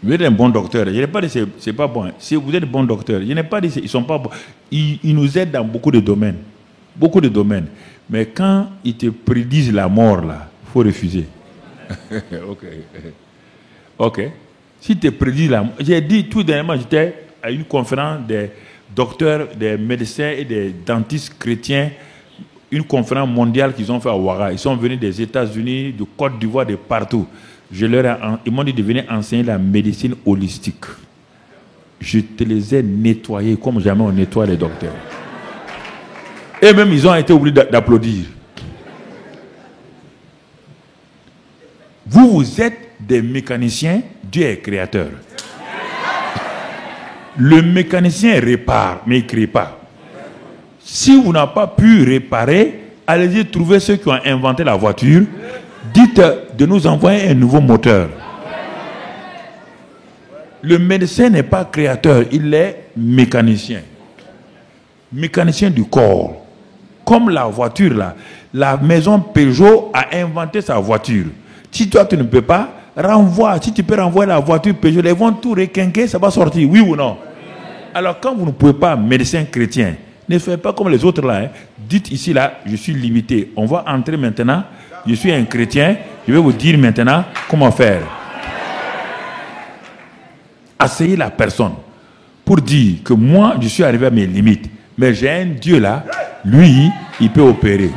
Vous êtes un bon docteur. Je n'ai pas dit que ce n'est pas bon. Si vous êtes un bon docteur, je n'ai pas dit qu'ils ne sont pas bons. Ils nous aident dans beaucoup de domaines. Beaucoup de domaines. Mais quand ils te prédisent la mort, là, il faut refuser. Ok. Ok. Si tu te prédisent la mort. J'ai dit tout dernièrement, j'étais à une conférence des docteurs, des médecins et des dentistes chrétiens. Une conférence mondiale qu'ils ont fait à Ouaga. Ils sont venus des États-Unis, de Côte d'Ivoire, de partout. Ils m'ont dit de venir enseigner la médecine holistique. Je te les ai nettoyés comme jamais on nettoie les docteurs. Et même ils ont été obligés d'applaudir. Vous êtes des mécaniciens, Dieu est créateur. Le mécanicien répare, mais il ne crée pas. Si vous n'avez pas pu réparer, allez-y trouver ceux qui ont inventé la voiture. Dites de nous envoyer un nouveau moteur. Le médecin n'est pas créateur, il est mécanicien. Mécanicien du corps. Comme la voiture là. La maison Peugeot a inventé sa voiture. Si toi tu ne peux pas, renvoie. Si tu peux renvoyer la voiture Peugeot, ils vont tout requinquer, ça va sortir, oui ou non? Alors quand vous ne pouvez pas, médecin chrétien, ne faites pas comme les autres là. Hein. Dites ici là, je suis limité. On va entrer maintenant. Je suis un chrétien. Je vais vous dire maintenant comment faire. Asseyez la personne pour dire que moi, je suis arrivé à mes limites. Mais j'ai un Dieu là, lui, il peut opérer.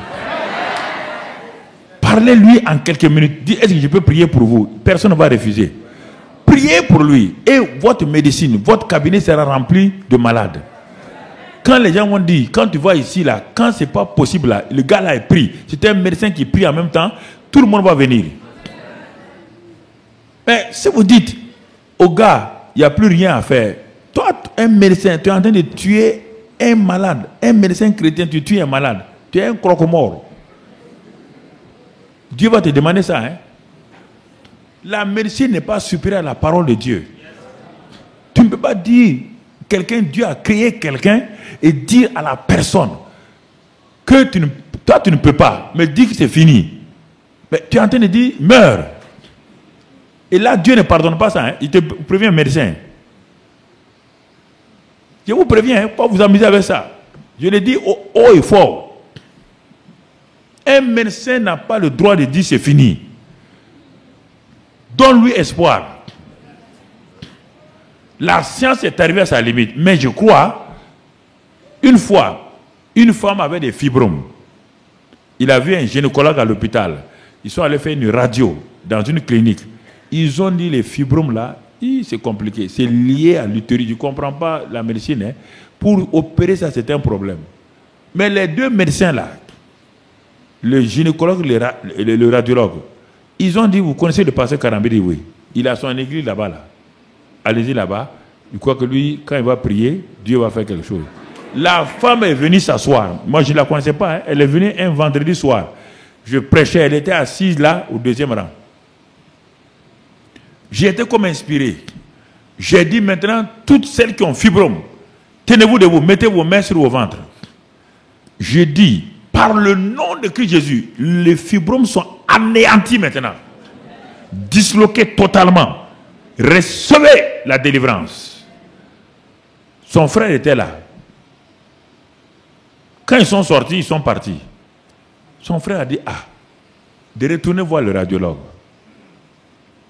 Parlez-lui en quelques minutes. Dites, est-ce que je peux prier pour vous? Personne ne va refuser. Priez pour lui. Et votre médecine, votre cabinet sera rempli de malades. Quand les gens vont dire, quand tu vois ici, là, quand c'est pas possible, là, le gars là est pris. C'est un médecin qui prie en même temps, tout le monde va venir. Mais si vous dites au gars, il n'y a plus rien à faire. Toi, un médecin, tu es en train de tuer un malade. Un médecin chrétien, tu tues un malade. Tu es un croque-mort. Dieu va te demander ça. Hein? La médecine n'est pas supérieure à la parole de Dieu. Tu ne peux pas dire, Dieu a créé quelqu'un et dire à la personne que toi tu ne peux pas, mais dis que c'est fini. Mais tu es en train de dire, meurs. Et là, Dieu ne pardonne pas ça. Hein? Il te prévient, médecin. Je vous préviens, hein, pas vous amuser avec ça. Je le dis haut et fort. Un médecin n'a pas le droit de dire c'est fini. Donne-lui espoir. La science est arrivée à sa limite. Mais je crois, une fois, une femme avait des fibromes. Il a vu un gynécologue à l'hôpital. Ils sont allés faire une radio dans une clinique. Ils ont dit les fibromes là, c'est compliqué. C'est lié à l'utérus. Je ne comprends pas la médecine. Hein. Pour opérer ça, c'est un problème. Mais les deux médecins là, le gynécologue et le radiologue, ils ont dit, vous connaissez le pasteur Karambiri? Oui. Il a son église là-bas. Là. Allez-y là-bas. Je crois que lui, quand il va prier, Dieu va faire quelque chose. La femme est venue s'asseoir. Moi, je ne la connaissais pas. Hein. Elle est venue un vendredi soir. Je prêchais. Elle était assise là, au deuxième rang. J'ai été comme inspiré. J'ai dit maintenant, toutes celles qui ont fibrome, tenez-vous debout, mettez vos mains sur vos ventres. J'ai dit, par le nom de Christ Jésus, les fibromes sont anéantis maintenant. Disloqués totalement. Recevez la délivrance. Son frère était là. Quand ils sont sortis, ils sont partis. Son frère a dit, de retourner voir le radiologue.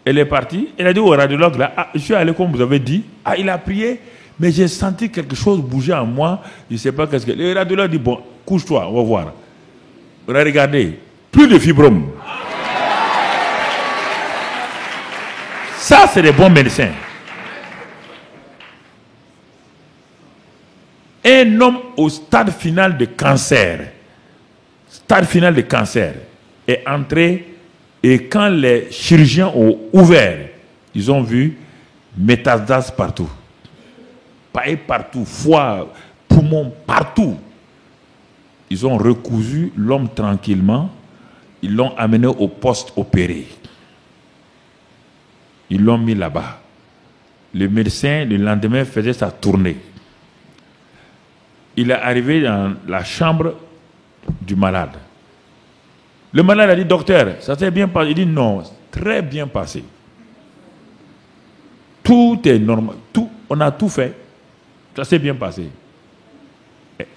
Elle est partie, elle a dit au radiologue là, je suis allé comme vous avez dit, il a prié, mais j'ai senti quelque chose bouger en moi, je ne sais pas qu'est-ce que... Le radiologue dit, bon, couche-toi, on va voir. Regardez, plus de fibromes. Ça, c'est des bons médecins. Un homme au stade final de cancer, est entré. Et quand les chirurgiens ont ouvert, ils ont vu métastases partout. Paille partout, foie, poumon, partout. Ils ont recousu l'homme tranquillement. Ils l'ont amené au poste opéré. Ils l'ont mis là-bas. Le médecin, le lendemain, faisait sa tournée. Il est arrivé dans la chambre du malade. Le malade a dit, docteur, ça s'est bien passé. Il dit, non, très bien passé. tout est normal. On a tout fait. Ça s'est bien passé.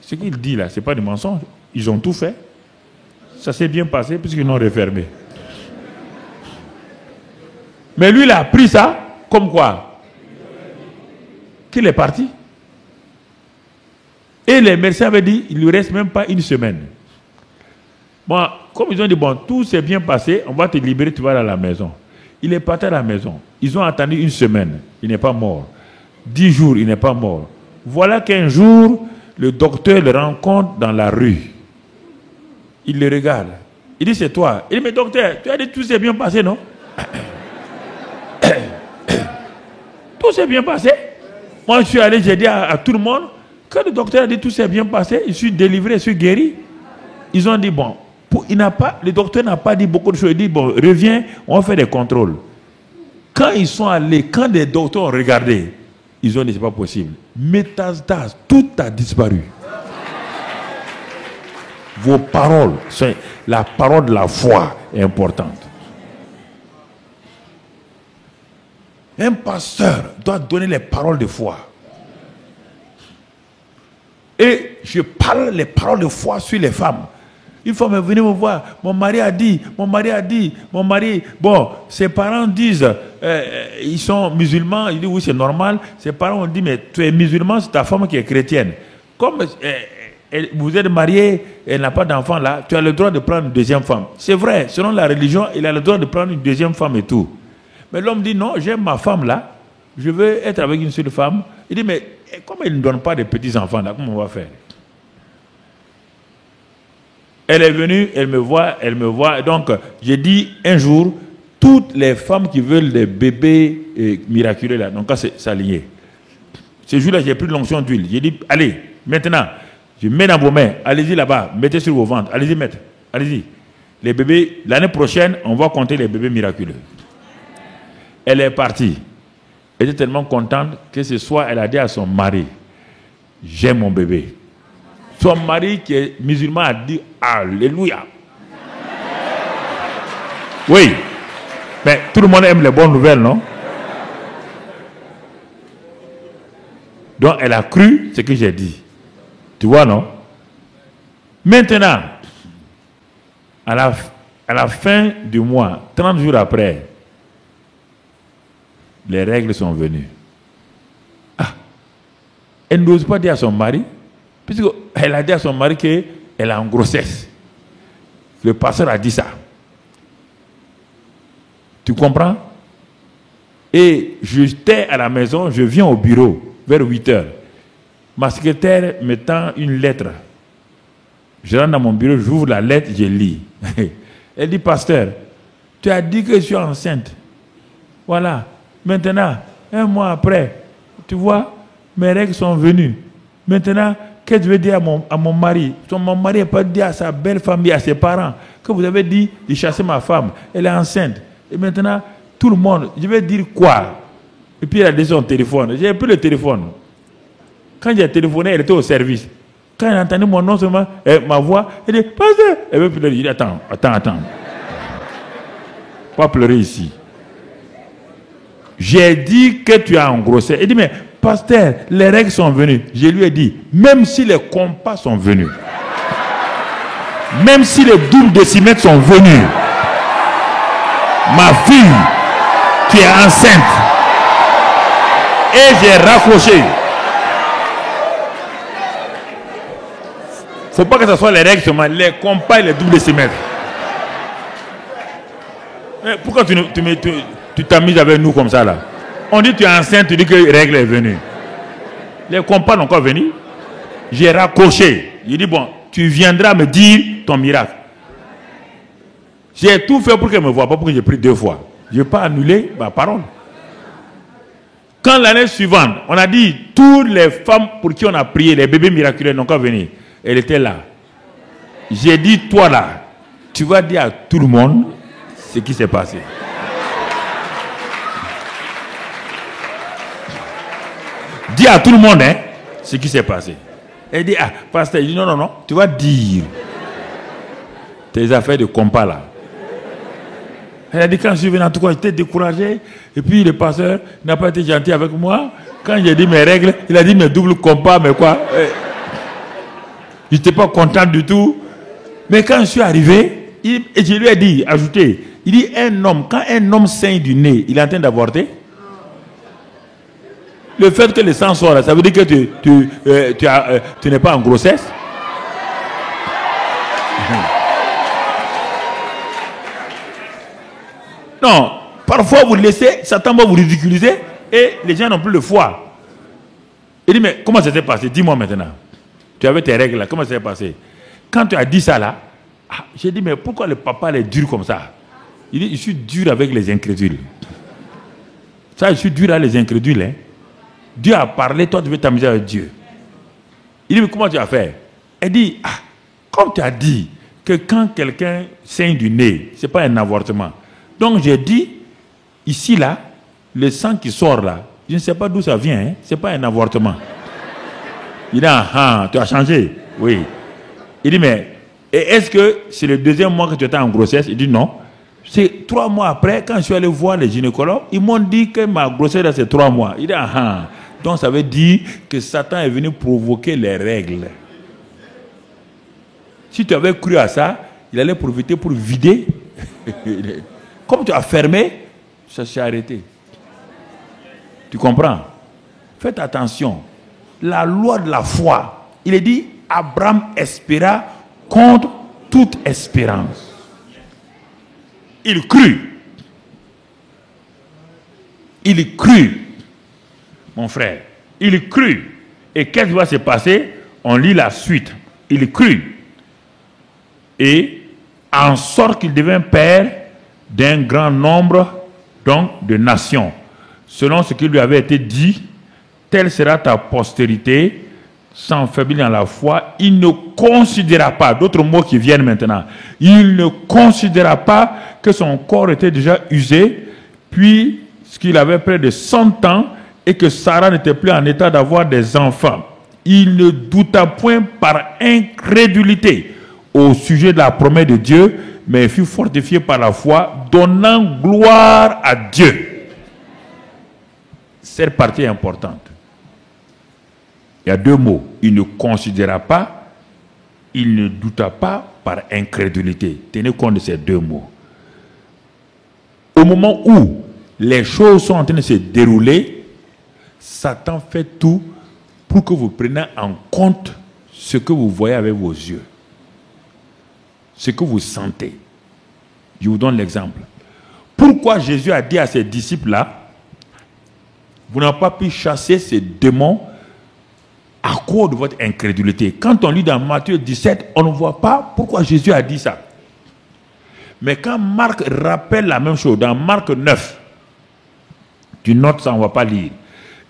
Ce qu'il dit là, ce n'est pas des mensonges. Ils ont tout fait. Ça s'est bien passé puisqu'ils l'ont refermé. Mais lui, il a pris ça comme quoi? Qu'il est parti. Et les médecins avaient dit, il ne lui reste même pas une semaine. Bon, comme ils ont dit, bon, tout s'est bien passé, on va te libérer, tu vas aller à la maison. Il est parti à la maison. Ils ont attendu une semaine, il n'est pas mort. 10 jours, il n'est pas mort. Voilà qu'un jour, le docteur le rencontre dans la rue. Il le regarde. Il dit, c'est toi. Il dit, mais docteur, tu as dit tout s'est bien passé, non? Tout s'est bien passé. Moi, je suis allé, j'ai dit à tout le monde, quand le docteur a dit tout s'est bien passé, je suis délivré, je suis guéri. Ils ont dit, bon, le docteur n'a pas dit beaucoup de choses. Il dit, bon, reviens, on fait des contrôles. Quand ils sont allés, quand les docteurs ont regardé, ils ont dit, c'est pas possible. Métastase, tout a disparu. Vos paroles, la parole de la foi est importante. Un pasteur doit donner les paroles de foi. Et je parle les paroles de foi sur les femmes. Une femme est venue me voir, mon mari a dit, bon, ses parents disent, ils sont musulmans, il dit oui c'est normal, ses parents ont dit, mais tu es musulman, c'est ta femme qui est chrétienne. Comme vous êtes mariés, elle n'a pas d'enfant là, tu as le droit de prendre une deuxième femme. C'est vrai, selon la religion, il a le droit de prendre une deuxième femme et tout. Mais l'homme dit non, j'aime ma femme là, je veux être avec une seule femme. Il dit, mais comme elle ne donne pas de petits-enfants là, comment on va faire? Elle est venue, elle me voit. Donc, j'ai dit un jour, toutes les femmes qui veulent des bébés miraculeux là, donc c'est aligné. Ce jour-là, j'ai pris de l'onction d'huile. J'ai dit, allez, maintenant, je mets dans vos mains, allez-y là-bas, mettez sur vos ventres, allez-y mettre, allez-y. Les bébés, l'année prochaine, on va compter les bébés miraculeux. Elle est partie. Elle était tellement contente que ce soir, elle a dit à son mari, j'aime mon bébé. Son mari qui est musulman a dit alléluia. Oui. Mais tout le monde aime les bonnes nouvelles, non? Donc elle a cru ce que j'ai dit. Tu vois, non? Maintenant, à la fin du mois, 30 jours après, les règles sont venues. Elle n'ose pas dire à son mari, puisqu'elle a dit à son mari qu'elle est en grossesse. Le pasteur a dit ça. Tu comprends? Et j'étais à la maison, je viens au bureau vers 8 heures. Ma secrétaire me tend une lettre. Je rentre dans mon bureau, j'ouvre la lettre, je lis. Elle dit, pasteur, tu as dit que je suis enceinte. Voilà. Maintenant, un mois après, tu vois, mes règles sont venues. Maintenant, qu'est-ce que je vais dire à mon mari? Mon mari n'a pas dit à sa belle famille, à ses parents, que vous avez dit de chasser ma femme. Elle est enceinte. Et maintenant, tout le monde, je vais dire quoi? Et puis elle a dit son téléphone. J'ai pris le téléphone. Quand j'ai téléphoné, elle était au service. Quand elle a entendu mon nom seulement, ma voix, elle dit, pasteur, elle veut pleurer. Il dit, attends. Pas pleurer ici. J'ai dit que tu as engrossé. Il dit, mais pasteur, les règles sont venues. Je lui ai dit, même si les compas sont venus, même si les doubles décimètres sont venus, ma fille, tu es enceinte. Et j'ai raccroché. Faut pas que ce soit les règles seulement, les compas et les doubles décimètres. Mais pourquoi tu t'amuses avec nous comme ça là? On dit tu es enceinte, tu dis que la règle est venue. Les compas n'ont pas venu. J'ai raccroché. Il dit bon, tu viendras me dire ton miracle. J'ai tout fait pour qu'elle me voie, pas pour que j'ai pris 2 fois. Je n'ai pas annulé ma parole. Quand l'année suivante, on a dit toutes les femmes pour qui on a prié, les bébés miraculeux n'ont pas venu. Elle était là. J'ai dit, toi là, tu vas dire à tout le monde ce qui s'est passé. Dis à tout le monde ce qui s'est passé. Elle dit, pasteur, il dit non, tu vas dire tes affaires de compas là. Elle a dit, quand je suis venu, en tout cas, j'étais découragé. Et puis, le pasteur n'a pas été gentil avec moi. Quand j'ai dit mes règles, il a dit mes doubles compas, mais quoi. Je n'étais pas content du tout. Mais quand je suis arrivé, et je lui ai dit, ajoutez, il dit, quand un homme saigne du nez, il est en train d'avorter. Le fait que le sang sort, ça veut dire que tu n'es pas en grossesse. Non, parfois vous laissez, Satan va vous ridiculiser et les gens n'ont plus le foi. Il dit, mais comment ça s'est passé? Dis-moi maintenant. Tu avais tes règles là, comment ça s'est passé? Quand tu as dit ça là, j'ai dit, mais pourquoi le papa est dur comme ça? Il dit, je suis dur avec les incrédules. Ça, je suis dur avec les incrédules. Hein? Dieu a parlé, toi tu veux t'amuser avec Dieu. Il dit, mais comment tu as fait? Il dit, comme tu as dit que quand quelqu'un saigne du nez, ce n'est pas un avortement. Donc j'ai dit, ici là, le sang qui sort là, je ne sais pas d'où ça vient, hein? Ce n'est pas un avortement. Il dit, tu as changé? Oui. Il dit, mais est-ce que c'est le deuxième mois que tu étais en grossesse? Il dit, non. C'est 3 mois après, quand je suis allé voir les gynécologues, ils m'ont dit que ma grossesse c'est 3 mois. Il dit, donc ça veut dire que Satan est venu provoquer les règles. Si tu avais cru à ça, il allait profiter pour vider. Comme tu as fermé, ça s'est arrêté. Tu comprends? Faites attention. La loi de la foi, il est dit, Abraham espéra contre toute espérance. Il crut. Il crut, mon frère. Il crut. Et qu'est-ce qui va se passer? On lit la suite. Il crut. Et en sorte qu'il devint père d'un grand nombre donc, de nations. Selon ce qui lui avait été dit, telle sera ta postérité, sans faiblir dans la foi. Il ne considéra pas, d'autres mots qui viennent maintenant, il ne considéra pas que son corps était déjà usé, puis qu'il avait près de 100 ans et que Sarah n'était plus en état d'avoir des enfants. Il ne douta point par incrédulité au sujet de la promesse de Dieu, mais fut fortifié par la foi, donnant gloire à Dieu. Cette partie est importante. Il y a 2 mots. Il ne considéra pas, il ne douta pas par incrédulité. Tenez compte de ces 2 mots. Au moment où les choses sont en train de se dérouler, Satan fait tout pour que vous preniez en compte ce que vous voyez avec vos yeux. Ce que vous sentez. Je vous donne l'exemple. Pourquoi Jésus a dit à ses disciples-là, vous n'avez pas pu chasser ces démons à cause de votre incrédulité. Quand on lit dans Matthieu 17, on ne voit pas pourquoi Jésus a dit ça. Mais quand Marc rappelle la même chose, dans Marc 9, tu notes ça, on ne va pas lire.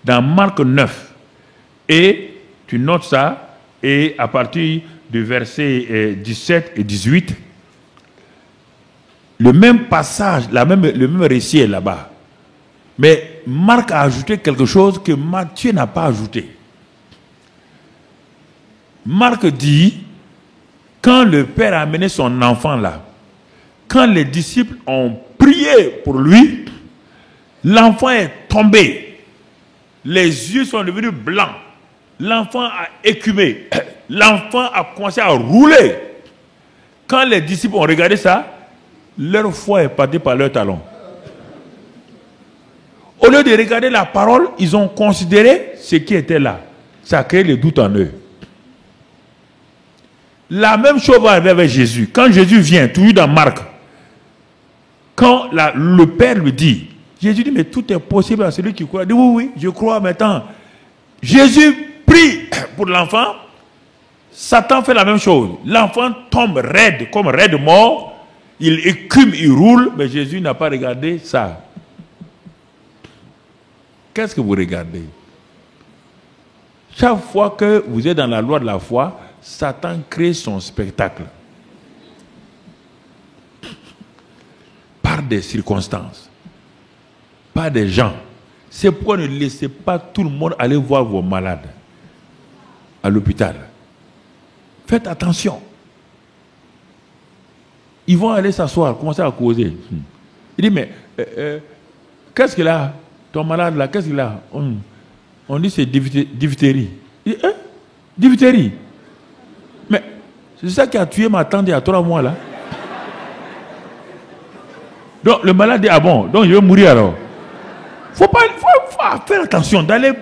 Dans Marc 9, et tu notes ça, et à partir du verset 17 et 18, le même passage, le même récit est là-bas. Mais Marc a ajouté quelque chose que Matthieu n'a pas ajouté. Marc dit, quand le père a amené son enfant là, quand les disciples ont prié pour lui, l'enfant est tombé. Les yeux sont devenus blancs. L'enfant a écumé. L'enfant a commencé à rouler. Quand les disciples ont regardé ça, leur foi est partie par leurs talons. Au lieu de regarder la parole, ils ont considéré ce qui était là. Ça a créé le doute en eux. La même chose va arriver avec Jésus. Quand Jésus vient, toujours dans Marc, quand le Père lui dit, Jésus dit, mais tout est possible à celui qui croit. Il dit, oui, oui, je crois maintenant. Jésus prie pour l'enfant. Satan fait la même chose. L'enfant tombe raide, comme raide mort. Il écume, il roule, mais Jésus n'a pas regardé ça. Qu'est-ce que vous regardez? Chaque fois que vous êtes dans la loi de la foi, Satan crée son spectacle. Par des circonstances. Par des gens. C'est pourquoi ne laissez pas tout le monde aller voir vos malades à l'hôpital. Faites attention. Ils vont aller s'asseoir, commencer à causer. Il dit, mais qu'est-ce qu'il a? Ton malade là, qu'est-ce qu'il a? On dit c'est diphtérie. Il dit, hein? Diphtérie? Mais c'est ça qui a tué ma tante il y a 3 mois là. Donc le malade dit, ah bon, donc je vais mourir alors. Faut faire attention d'aller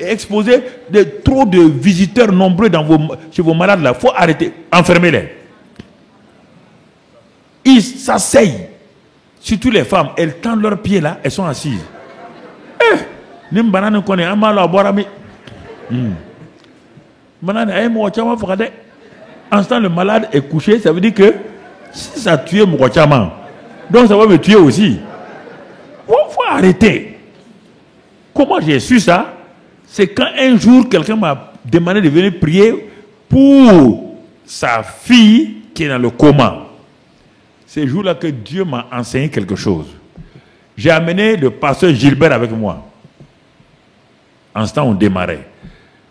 exposer trop de visiteurs nombreux chez vos malades là. Faut arrêter, enfermez-les. Ils s'asseyent. Surtout les femmes, elles tendent leurs pieds là, elles sont assises. En ce temps, le malade est couché, ça veut dire que si ça tue Mouachama, donc ça va me tuer aussi. Il faut arrêter. Comment j'ai su ça? C'est quand un jour, quelqu'un m'a demandé de venir prier pour sa fille qui est dans le coma. C'est ce jour-là que Dieu m'a enseigné quelque chose. J'ai amené le pasteur Gilbert avec moi. En ce temps, on démarrait.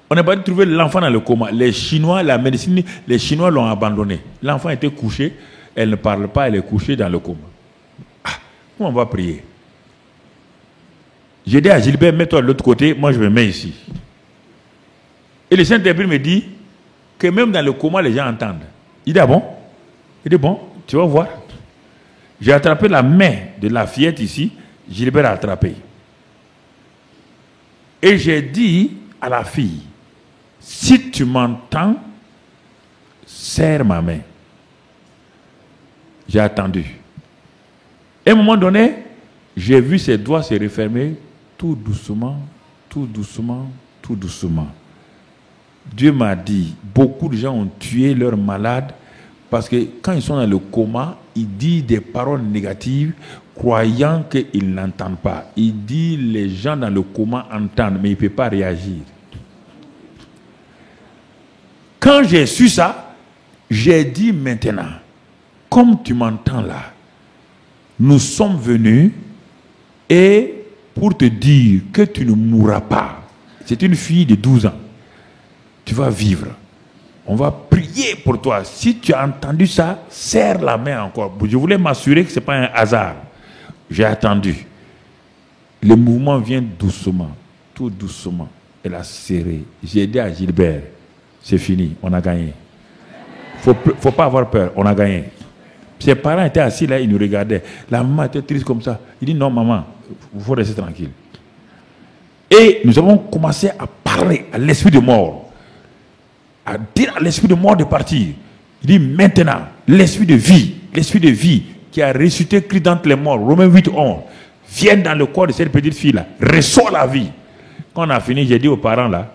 On n'a pas trouvé l'enfant dans le coma. Les Chinois, la médecine, les Chinois l'ont abandonné. L'enfant était couché, elle ne parle pas, elle est couchée dans le coma. Comment on va prier? J'ai dit à Gilbert, mets-toi de l'autre côté, moi je me mets ici. Et le Saint-Esprit me dit que même dans le coma, les gens entendent. Il dit, ah bon? Il dit, bon, tu vas voir. J'ai attrapé la main de la fillette ici, Gilbert a attrapé. Et j'ai dit à la fille, si tu m'entends, serre ma main. J'ai attendu. Et à un moment donné, j'ai vu ses doigts se refermer tout doucement, tout doucement, tout doucement. Dieu m'a dit, beaucoup de gens ont tué leurs malades parce que quand ils sont dans le coma, ils disent des paroles négatives croyant qu'ils n'entendent pas. Il dit les gens dans le coma entendent, mais ils ne peuvent pas réagir. Quand j'ai su ça, j'ai dit maintenant, comme tu m'entends là, nous sommes venus et pour te dire que tu ne mourras pas. C'est une fille de 12 ans. Tu vas vivre. On va prier pour toi. Si tu as entendu ça, serre la main encore. Je voulais m'assurer que ce n'est pas un hasard. J'ai attendu. Le mouvement vient doucement, tout doucement. Elle a serré. J'ai dit à Gilbert, c'est fini, on a gagné. Faut pas avoir peur, on a gagné. Ses parents étaient assis là, ils nous regardaient. La maman était triste comme ça. Il dit, non maman, il faut rester tranquille. Et nous avons commencé à parler à l'esprit de mort. À dire à l'esprit de mort de partir. Il dit, maintenant, l'esprit de vie qui a ressuscité Christ d'entre les morts, Romains 8:11, vient dans le corps de cette petite fille-là, reçoit la vie. Quand on a fini, j'ai dit aux parents là,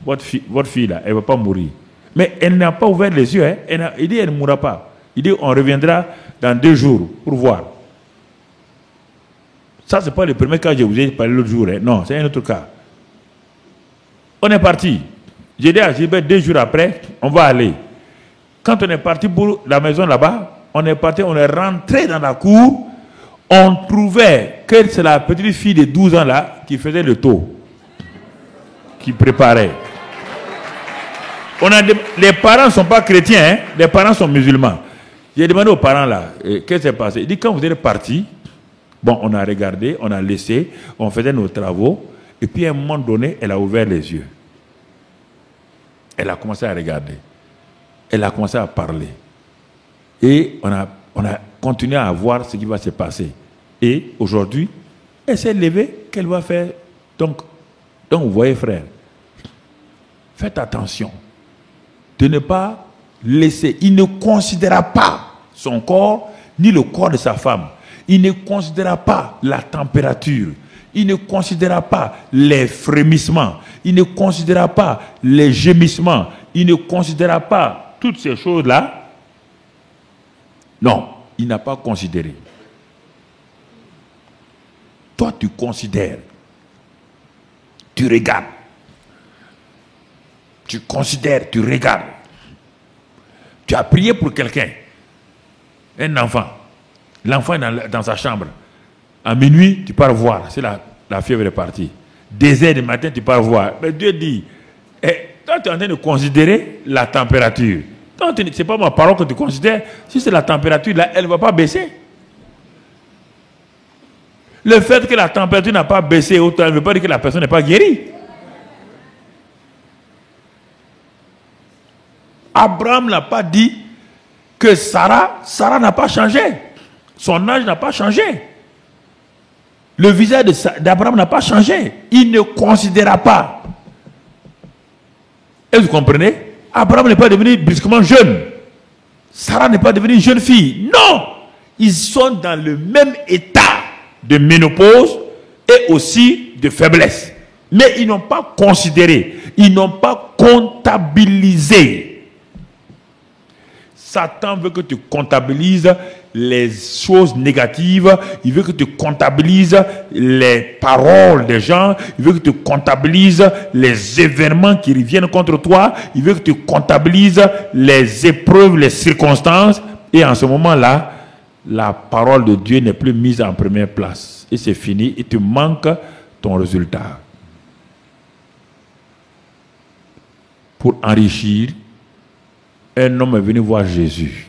votre fille là, elle ne va pas mourir. Mais elle n'a pas ouvert les yeux. Hein. Il dit, elle ne mourra pas. Il dit, on reviendra dans 2 jours pour voir. Ça, ce n'est pas le premier cas que je vous ai parlé l'autre jour. Hein. Non, c'est un autre cas. On est parti. J'ai dit à Gilbert, 2 jours après, on va aller. Quand on est parti pour la maison là-bas, on est rentré dans la cour, on trouvait que c'est la petite fille de 12 ans là qui faisait le tour, qui préparait. Les parents ne sont pas chrétiens, hein? Les parents sont musulmans. J'ai demandé aux parents là, qu'est-ce qui s'est passé? Il dit, quand vous êtes partis, bon, on a regardé, on a laissé, on faisait nos travaux, et puis à un moment donné, elle a ouvert les yeux. Elle a commencé à regarder. Elle a commencé à parler. Et on a continué à voir ce qui va se passer. Et aujourd'hui, elle s'est levée, qu'elle va faire. Donc vous voyez, frère, faites attention de ne pas laisser. Il ne considéra pas son corps, ni le corps de sa femme. Il ne considéra pas la température. Il ne considéra pas les frémissements. Il ne considéra pas les gémissements. Il ne considéra pas toutes ces choses-là. Non, il n'a pas considéré. Toi, tu considères. Tu regardes. Tu considères, tu regardes. Tu as prié pour quelqu'un. Un enfant. L'enfant est dans sa chambre. À minuit, tu pars voir. C'est la fièvre est partie. 2 heures du matin, tu pars voir. Mais Dieu dit, toi, tu es en train de considérer la température. Ce n'est pas ma parole que tu considères. Si c'est la température, là, elle ne va pas baisser. Le fait que la température n'a pas baissé autant ne veut pas dire que la personne n'est pas guérie. Abraham n'a pas dit que Sarah n'a pas changé. Son âge n'a pas changé. Le visage d'Abraham n'a pas changé. Il ne considéra pas. Et vous comprenez? Abraham n'est pas devenu brusquement jeune. Sarah n'est pas devenue jeune fille. Non! Ils sont dans le même état de ménopause et aussi de faiblesse. Mais ils n'ont pas considéré, ils n'ont pas comptabilisé. Satan veut que tu comptabilises les choses négatives, il veut que tu comptabilises les paroles des gens, il veut que tu comptabilises les événements qui reviennent contre toi, il veut que tu comptabilises les épreuves, les circonstances, et en ce moment-là, la parole de Dieu n'est plus mise en première place. Et c'est fini, et tu manques ton résultat. Pour enrichir, un homme est venu voir Jésus.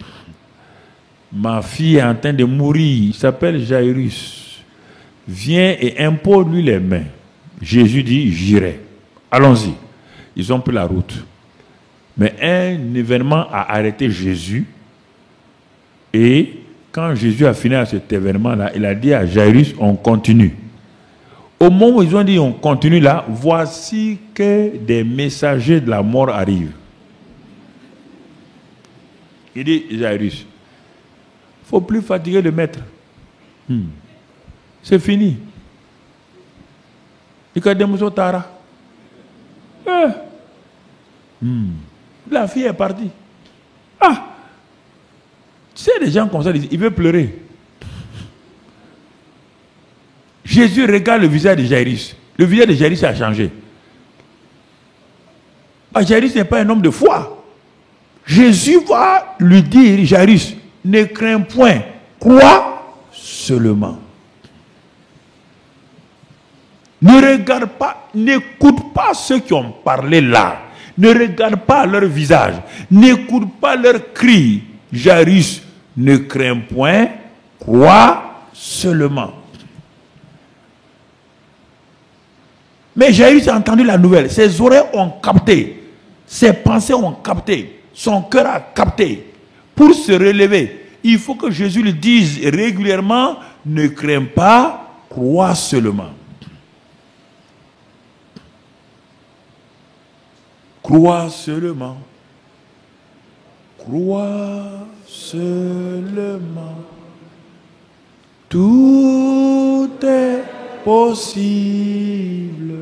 Ma fille est en train de mourir, il s'appelle Jairus. Viens et impose-lui les mains. Jésus dit, j'irai. Allons-y. Ils ont pris la route. Mais un événement a arrêté Jésus. Et quand Jésus a fini à cet événement-là, il a dit à Jairus, on continue. Au moment où ils ont dit, on continue là, voici que des messagers de la mort arrivent. Il dit, Jairus, il ne faut plus fatiguer le maître. C'est fini. La fille est partie. Ah! Tu sais, les gens comme ça, ils veulent pleurer. Jésus regarde le visage de Jairus. Le visage de Jairus a changé. Ah, Jairus n'est pas un homme de foi. Jésus va lui dire, Jairus, ne crains point, crois seulement. Ne regarde pas, n'écoute pas ceux qui ont parlé là. Ne regarde pas leur visage. N'écoute pas leurs cris. Jairus, ne crains point, crois seulement. Mais Jairus a entendu la nouvelle. Ses oreilles ont capté. Ses pensées ont capté. Son cœur a capté. Pour se relever, il faut que Jésus lui dise régulièrement, ne crains pas, crois seulement. Crois seulement. Crois seulement. Tout est possible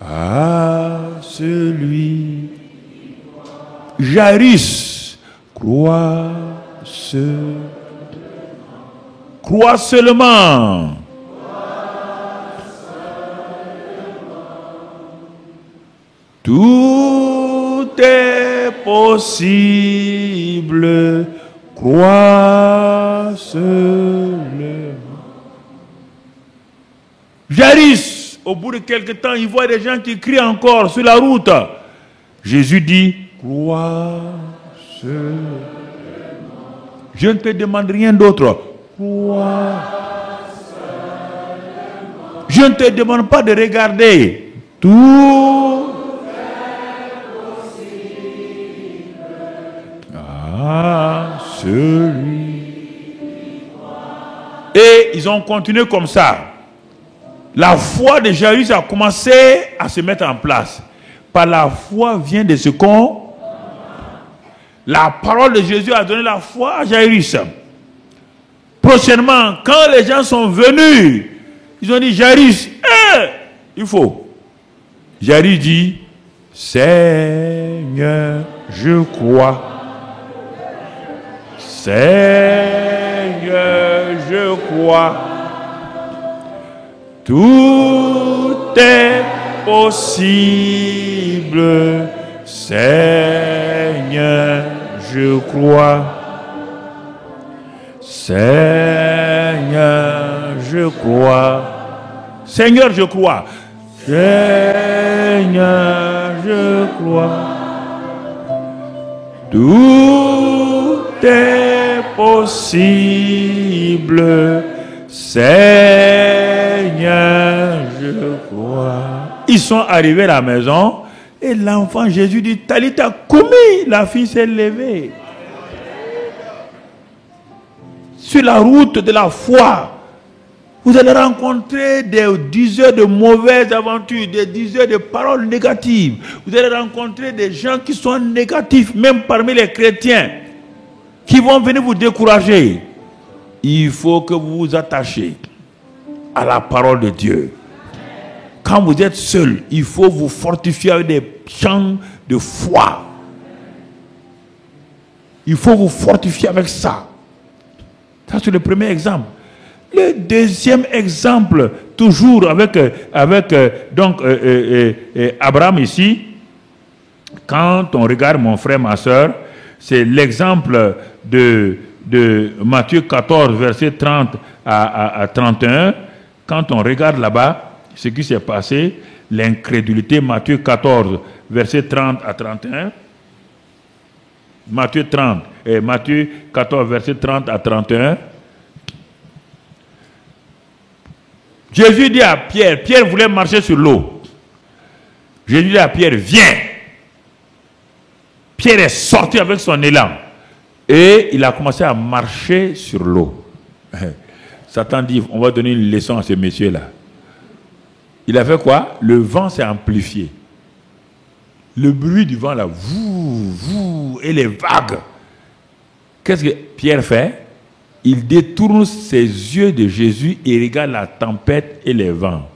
à celui. Jairus, crois seulement. Crois seulement. Tout est possible. Crois seulement. Jairus, au bout de quelque temps, il voit des gens qui crient encore sur la route. Jésus dit, crois seulement. Je ne te demande rien d'autre. Crois seulement. Je ne te demande pas de regarder. Tout à celui. Et ils ont continué comme ça. La foi de Jairus a commencé à se mettre en place. Par la foi vient de ce qu'on. La parole de Jésus a donné la foi à Jairus. Prochainement, quand les gens sont venus, ils ont dit, Jairus, il faut. Jairus dit, Seigneur, je crois. Seigneur, je crois. Tout est possible. Seigneur, je crois. Seigneur, je crois. Seigneur, je crois. Seigneur, je crois. Tout est possible. Seigneur, Seigneur, je crois. Ils sont arrivés à la maison et l'enfant Jésus dit, Talita Koumi, la fille s'est levée. Sur la route de la foi, vous allez rencontrer des diseurs de mauvaises aventures, des diseurs de paroles négatives. Vous allez rencontrer des gens qui sont négatifs, même parmi les chrétiens, qui vont venir vous décourager. Il faut que vous vous attachiez à la parole de Dieu. Quand vous êtes seul, il faut vous fortifier avec des chants de foi. Il faut vous fortifier avec ça. Ça, c'est le premier exemple. Le deuxième exemple, toujours avec Abraham ici, quand on regarde mon frère, ma soeur, c'est l'exemple de Matthieu 14, verset 30 à 31. Quand on regarde là-bas, ce qui s'est passé, l'incrédulité, Matthieu 14, verset 30 à 31. Matthieu 14, verset 30 à 31. Jésus dit à Pierre, Pierre voulait marcher sur l'eau. Jésus dit à Pierre, viens. Pierre est sorti avec son élan et il a commencé à marcher sur l'eau. Satan dit, on va donner une leçon à ce monsieur-là. Il a fait quoi? Le vent s'est amplifié. Le bruit du vent là, vou, vou, et les vagues. Qu'est-ce que Pierre fait? Il détourne ses yeux de Jésus et regarde la tempête et les vents.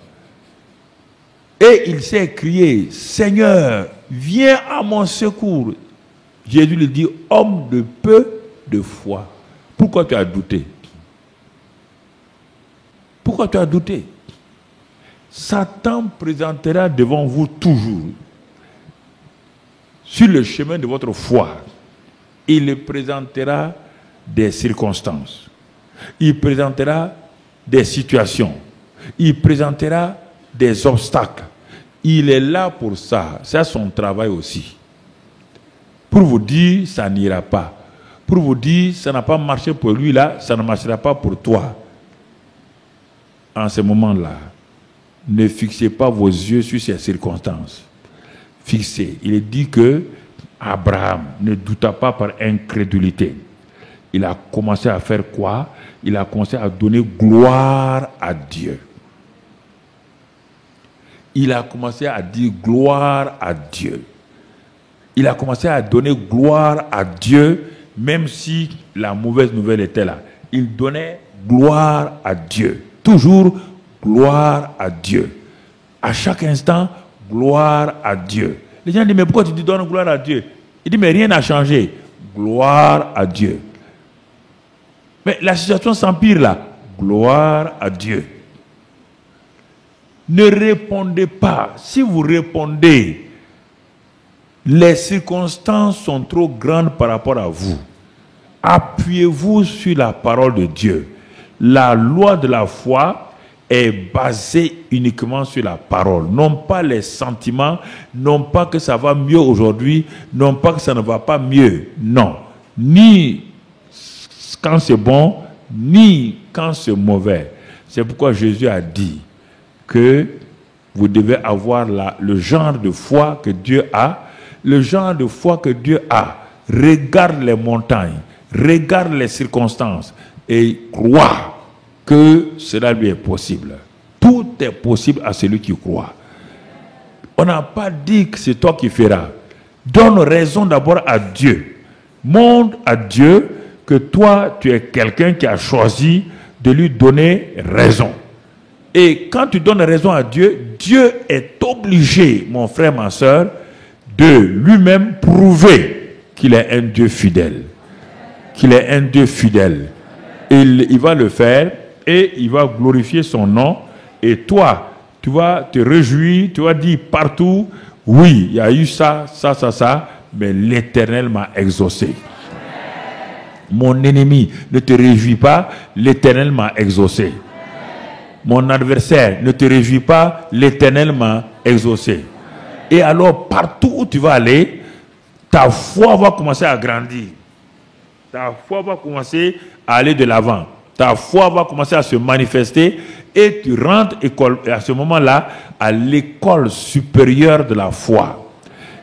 Et il s'est crié, Seigneur, viens à mon secours. Jésus lui dit, homme de peu de foi, pourquoi tu as douté? Pourquoi tu as douté? Satan présentera devant vous toujours, sur le chemin de votre foi, il présentera des circonstances, il présentera des situations, il présentera des obstacles. Il est là pour ça, c'est son travail aussi. Pour vous dire, ça n'ira pas. Pour vous dire, ça n'a pas marché pour lui là, ça ne marchera pas pour toi. En ce moment-là, ne fixez pas vos yeux sur ces circonstances. Fixez. Il est dit que Abraham ne douta pas par incrédulité. Il a commencé à faire quoi? Il a commencé à donner gloire à Dieu. Il a commencé à dire gloire à Dieu. Il a commencé à donner gloire à Dieu, même si la mauvaise nouvelle était là. Il donnait gloire à Dieu. Toujours gloire à Dieu. À chaque instant, gloire à Dieu. Les gens disent, mais pourquoi tu donnes gloire à Dieu? Il dit, mais rien n'a changé. Gloire à Dieu. Mais la situation s'empire là. Gloire à Dieu. Ne répondez pas. Si vous répondez, les circonstances sont trop grandes par rapport à vous. Appuyez-vous sur la parole de Dieu. La loi de la foi est basée uniquement sur la parole. Non pas les sentiments, non pas que ça va mieux aujourd'hui, non pas que ça ne va pas mieux. Non. Ni quand c'est bon, ni quand c'est mauvais. C'est pourquoi Jésus a dit que vous devez avoir le genre de foi que Dieu a. Le genre de foi que Dieu a. Regarde les montagnes, regarde les circonstances et crois que cela lui est possible. Tout est possible à celui qui croit. On n'a pas dit que c'est toi qui feras. Donne raison d'abord à Dieu. Montre à Dieu que toi, tu es quelqu'un qui a choisi de lui donner raison. Et quand tu donnes raison à Dieu, Dieu est obligé, mon frère, ma soeur, de lui-même prouver qu'il est un Dieu fidèle. Qu'il est un Dieu fidèle. Il va le faire et il va glorifier son nom. Et toi, tu vas te réjouir, tu vas dire partout, oui, il y a eu ça, mais l'Éternel m'a exaucé. Mon ennemi, ne te réjouis pas, l'Éternel m'a exaucé. Mon adversaire, ne te réjouis pas, l'Éternel m'a exaucé. Et alors, partout où tu vas aller, ta foi va commencer à grandir. Ta foi va commencer à aller de l'avant. Ta foi va commencer à se manifester Et tu rentres à ce moment-là à l'école supérieure de la foi.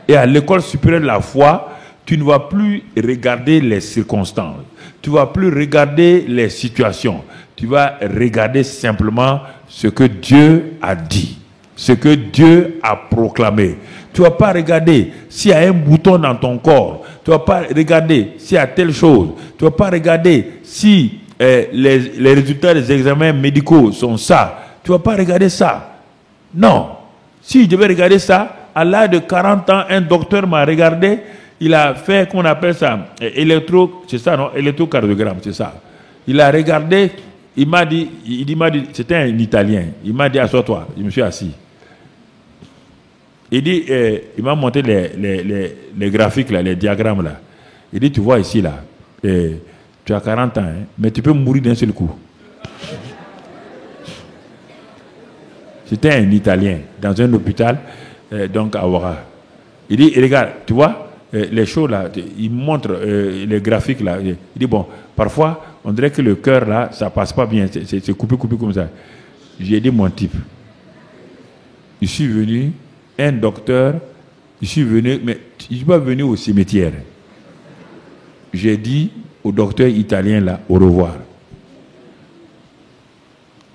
Et à l'école supérieure de la foi, tu ne vas plus regarder les circonstances. Tu ne vas plus regarder les situations. Tu vas regarder simplement ce que Dieu a dit, ce que Dieu a proclamé. Tu ne vas pas regarder s'il y a un bouton dans ton corps. Tu ne vas pas regarder s'il y a telle chose. Tu ne vas pas regarder si les résultats des examens médicaux sont ça. Tu ne vas pas regarder ça. Non. Si je devais regarder ça, à l'âge de 40 ans, un docteur m'a regardé. Il a fait, qu'on appelle ça, c'est ça, non? Électrocardiogramme, c'est ça. Il a regardé, il m'a dit, c'était un Italien. Il m'a dit, assois-toi. Je me suis assis. Il dit, il m'a montré les graphiques, là, les diagrammes, là. Il dit, tu vois ici, là, tu as 40 ans, hein, mais tu peux mourir d'un seul coup. C'était un Italien, dans un hôpital, donc à Ouara. Il dit, regarde, tu vois, les choses là, il montre les graphiques là. Il dit bon, parfois on dirait que le cœur là, ça passe pas bien, c'est coupé comme ça. J'ai dit mon type, je suis venu, un docteur, je suis venu, mais je suis pas venu au cimetière. J'ai dit au docteur italien là, au revoir.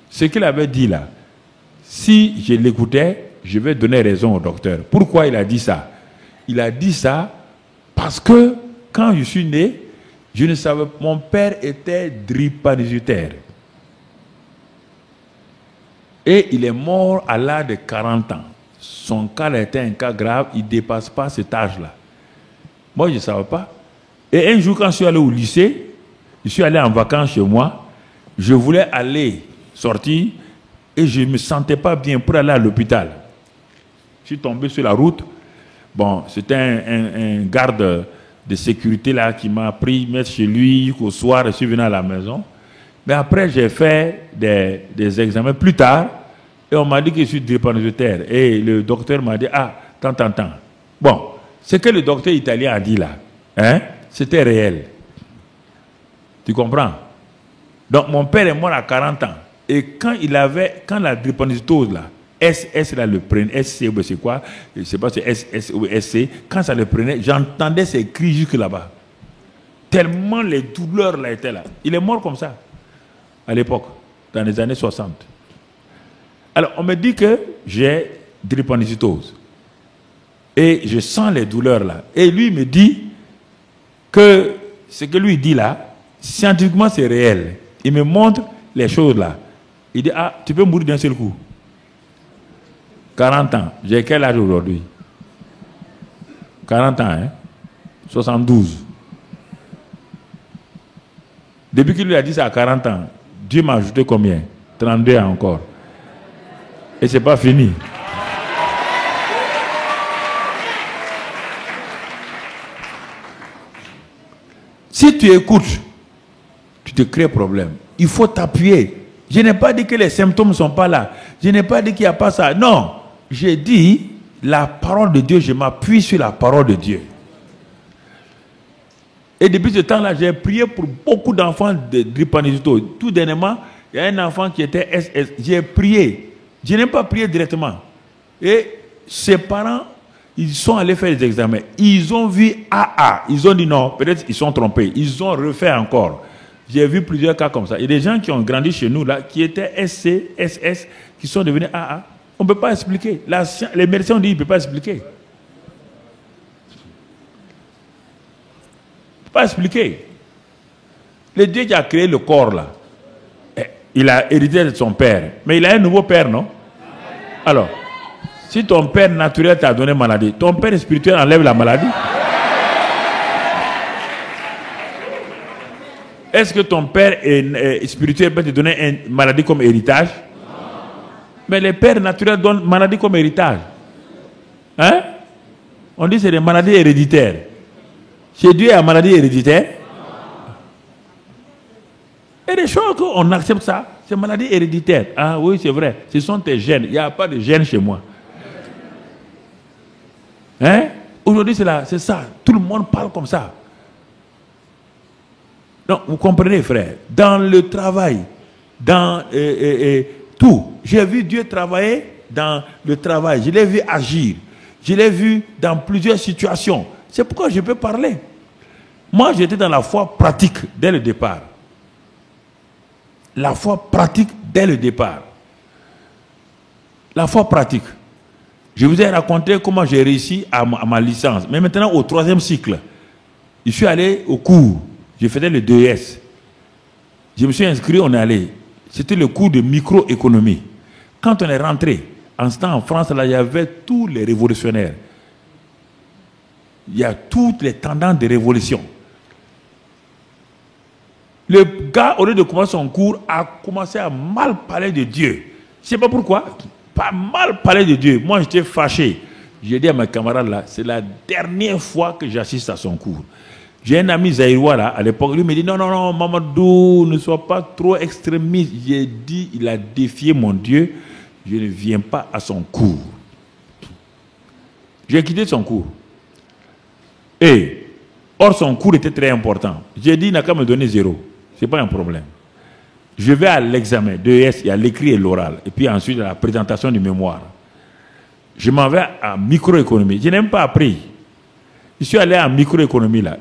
Ce qu'il avait dit là, si je l'écoutais, je vais donner raison au docteur. Pourquoi il a dit ça? Il a dit ça parce que quand je suis né, je ne savais pas, mon père était drépanocytaire. Et il est mort à l'âge de 40 ans. Son cas était un cas grave, il ne dépasse pas cet âge-là. Moi, je ne savais pas. Et un jour, quand je suis allé au lycée, je suis allé en vacances chez moi, je voulais aller sortir et je ne me sentais pas bien pour aller à l'hôpital. Je suis tombé sur la route. Bon, c'était un garde de sécurité là qui m'a pris mettre chez lui jusqu'au soir. Je suis venu à la maison. Mais après, j'ai fait des examens plus tard et on m'a dit que je suis drépanocytaire. Et le docteur m'a dit, ah, tant. Bon, ce que le docteur italien a dit là, hein, c'était réel. Tu comprends? Donc, mon père est mort à 40 ans. Et quand la drépanocytose là, SS là le prenait, SC ou c'est quoi, je ne sais pas si c'est SS ou SC, quand ça le prenait, j'entendais ses cris jusque là-bas. Tellement les douleurs là étaient là. Il est mort comme ça, à l'époque, dans les années 60. Alors, on me dit que j'ai drépanocytose. Et je sens les douleurs là. Et lui me dit que ce que lui dit là, scientifiquement c'est réel. Il me montre les choses là. Il dit, ah, tu peux mourir d'un seul coup. 40 ans. J'ai quel âge aujourd'hui? 40 ans, hein? 72. Depuis qu'il lui a dit ça à 40 ans, Dieu m'a ajouté combien? 32 ans encore. Et c'est pas fini. Si tu écoutes, tu te crées problème. Il faut t'appuyer. Je n'ai pas dit que les symptômes ne sont pas là. Je n'ai pas dit qu'il n'y a pas ça. Non. J'ai dit, la parole de Dieu, je m'appuie sur la parole de Dieu. Et depuis ce temps-là, j'ai prié pour beaucoup d'enfants de drépanocytose. Tout dernièrement, il y a un enfant qui était SS. J'ai prié. Je n'ai pas prié directement. Et ses parents, ils sont allés faire des examens. Ils ont vu AA. Ils ont dit non, peut-être ils sont trompés. Ils ont refait encore. J'ai vu plusieurs cas comme ça. Il y a des gens qui ont grandi chez nous, là, qui étaient SC, SS, qui sont devenus AA. On ne peut pas expliquer. Les médecins ont dit qu'ils ne peuvent pas expliquer. On ne peut pas expliquer. Le Dieu qui a créé le corps, là, il a hérité de son père. Mais il a un nouveau père, non? Alors, si ton père naturel t'a donné maladie, ton père spirituel enlève la maladie? Est-ce que ton père spirituel peut te donner une maladie comme héritage? Mais les pères naturels donnent maladie comme héritage. Hein? On dit que c'est des maladies héréditaires. Chez Dieu, il y a une maladie héréditaire. Et des choses qu'on accepte ça, c'est maladie héréditaire. Ah oui, c'est vrai. Ce sont tes gènes. Il n'y a pas de gènes chez moi. Hein? Aujourd'hui, c'est ça. Tout le monde parle comme ça. Donc, vous comprenez, frère, dans le travail, dans Tout. J'ai vu Dieu travailler dans le travail. Je l'ai vu agir. Je l'ai vu dans plusieurs situations. C'est pourquoi je peux parler. Moi, j'étais dans la foi pratique dès le départ. La foi pratique dès le départ. La foi pratique. Je vous ai raconté comment j'ai réussi à ma licence. Mais maintenant, au 3e cycle, je suis allé au cours. Je faisais le 2S. Je me suis inscrit, on est allé. C'était le cours de microéconomie. Quand on est rentré, en ce temps en France, là, il y avait tous les révolutionnaires. Il y a toutes les tendances de révolution. Le gars, au lieu de commencer son cours, a commencé à mal parler de Dieu. Je ne sais pas pourquoi. Pas mal parler de Dieu. Moi, j'étais fâché. J'ai dit à mes camarades là, c'est la dernière fois que j'assiste à son cours. J'ai un ami zaïrois là, à l'époque, lui me dit, non, non, non, Mamadou, ne sois pas trop extrémiste. J'ai dit, il a défié mon Dieu, je ne viens pas à son cours. J'ai quitté son cours. Et, or son cours était très important. J'ai dit, il n'a qu'à me donner 0. Ce n'est pas un problème. Je vais à l'examen de ES, il y a l'écrit et l'oral. Et puis ensuite, à la présentation du mémoire. Je m'en vais à microéconomie. Je n'ai même pas appris. Je suis allé en microéconomie là.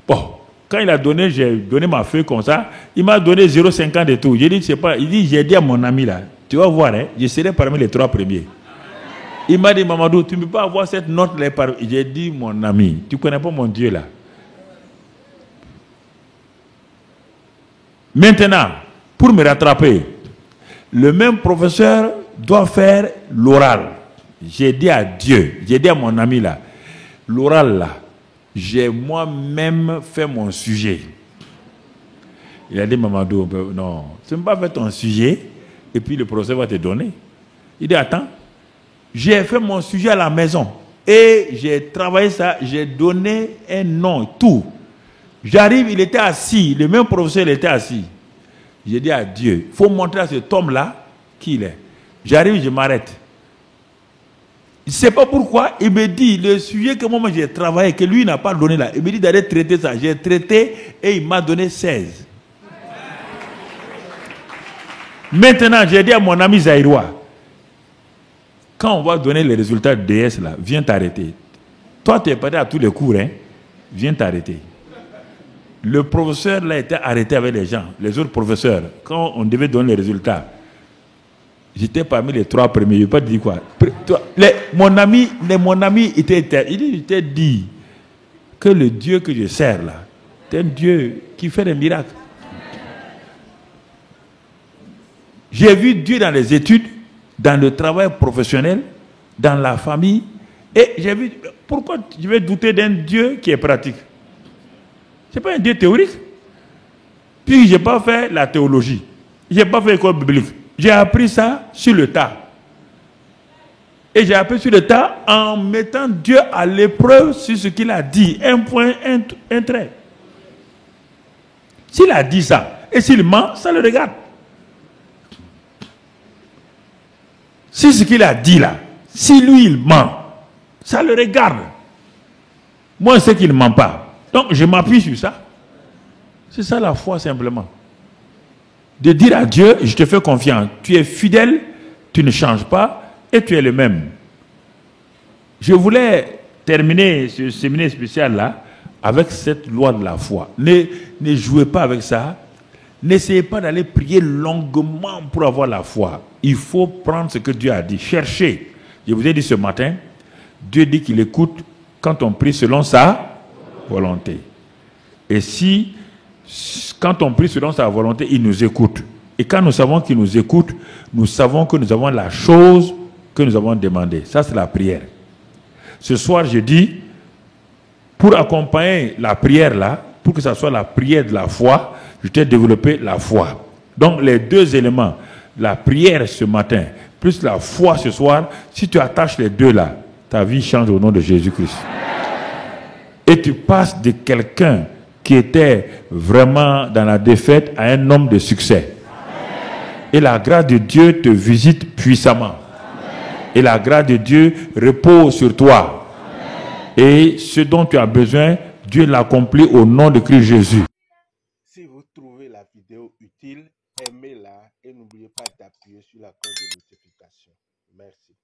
Bon, quand il a donné, j'ai donné ma feuille comme ça. Il m'a donné 0,50 et tout. J'ai dit, c'est pas. Il dit, j'ai dit à mon ami là, tu vas voir, hein, je serai parmi les 3 premiers. Il m'a dit, Mamadou, tu ne peux pas avoir cette note là. J'ai dit, mon ami, tu ne connais pas mon Dieu là. Maintenant, pour me rattraper, le même professeur doit faire l'oral. J'ai dit à Dieu, j'ai dit à mon ami là, l'oral là, j'ai moi-même fait mon sujet. Il a dit, Mamadou, non, tu ne peux pas faire ton sujet et puis le professeur va te donner. Il dit, attends, j'ai fait mon sujet à la maison et j'ai travaillé ça, j'ai donné un nom, tout. J'arrive, il était assis, le même professeur, il était assis. J'ai dit à Dieu, il faut montrer à cet homme-là qui il est. J'arrive, je m'arrête. Je ne sais pas pourquoi, il me dit, le sujet que moi j'ai travaillé, que lui n'a pas donné là, il me dit d'aller traiter ça. J'ai traité et il m'a donné 16. Maintenant, j'ai dit à mon ami zaïrois, quand on va donner les résultats de DS là, viens t'arrêter. Toi, tu es parti à tous les cours, hein? Viens t'arrêter. Le professeur là était arrêté avec les gens, les autres professeurs. Quand on devait donner les résultats, j'étais parmi les 3 premiers. Je ne vais pas te dire quoi. Mon ami il était dit que le Dieu que je sers là, c'est un Dieu qui fait des miracles. J'ai vu Dieu dans les études, dans le travail professionnel, dans la famille. Et j'ai vu, pourquoi je vais douter d'un Dieu qui est pratique? Ce n'est pas un Dieu théorique. Puis je n'ai pas fait la théologie. Je n'ai pas fait l'école biblique. J'ai appris ça sur le tas. Et j'ai appris sur le tas en mettant Dieu à l'épreuve sur ce qu'il a dit. Un point, un trait. S'il a dit ça, et s'il ment, ça le regarde. Si ce qu'il a dit là, si lui il ment, ça le regarde. Moi je sais qu'il ne ment pas. Donc je m'appuie sur ça. C'est ça la foi simplement. De dire à Dieu, je te fais confiance. Tu es fidèle, tu ne changes pas et tu es le même. Je voulais terminer ce séminaire spécial là avec cette loi de la foi. Ne jouez pas avec ça. N'essayez pas d'aller prier longuement pour avoir la foi. Il faut prendre ce que Dieu a dit. Cherchez. Je vous ai dit ce matin, Dieu dit qu'il écoute quand on prie selon sa volonté. Et quand on prie selon sa volonté, il nous écoute. Et quand nous savons qu'il nous écoute, nous savons que nous avons la chose que nous avons demandée. Ça, c'est la prière. Ce soir, je dis, pour accompagner la prière là, pour que ça soit la prière de la foi, je t'ai développé la foi. Donc, les 2 éléments, la prière ce matin, plus la foi ce soir, si tu attaches les 2 là, ta vie change au nom de Jésus-Christ. Et tu passes de quelqu'un qui était vraiment dans la défaite à un homme de succès. Et la grâce de Dieu te visite puissamment. Et la grâce de Dieu repose sur toi. Et ce dont tu as besoin, Dieu l'accomplit au nom de Christ Jésus. Si vous trouvez la vidéo utile, aimez-la et n'oubliez pas d'appuyer sur la cloche de notification. Merci.